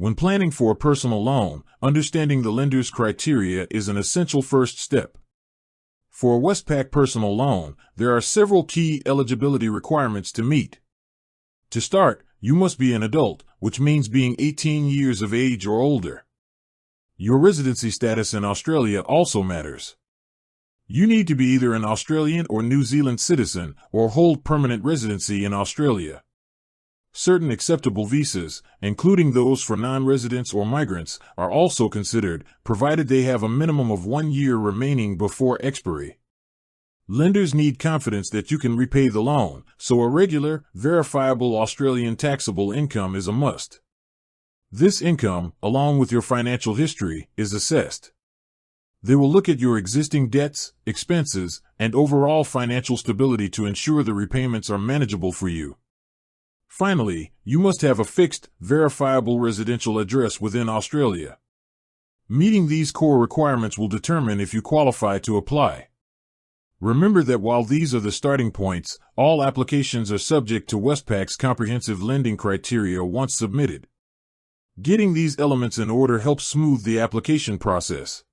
When planning for a personal loan, understanding the lender's criteria is an essential first step. For a Westpac personal loan, there are several key eligibility requirements to meet. To start, you must be an adult, which means being 18 years of age or older. Your residency status in Australia also matters. You need to be either an Australian or New Zealand citizen or hold permanent residency in Australia. Certain acceptable visas, including those for non-residents or migrants, are also considered, provided they have a minimum of 1 year remaining before expiry. Lenders need confidence that you can repay the loan, so a regular, verifiable Australian taxable income is a must. This income, along with your financial history, is assessed. They will look at your existing debts, expenses, and overall financial stability to ensure the repayments are manageable for you. Finally, you must have a fixed, verifiable residential address within Australia. Meeting these core requirements will determine if you qualify to apply. Remember that while these are the starting points, all applications are subject to Westpac's comprehensive lending criteria once submitted. Getting these elements in order helps smooth the application process.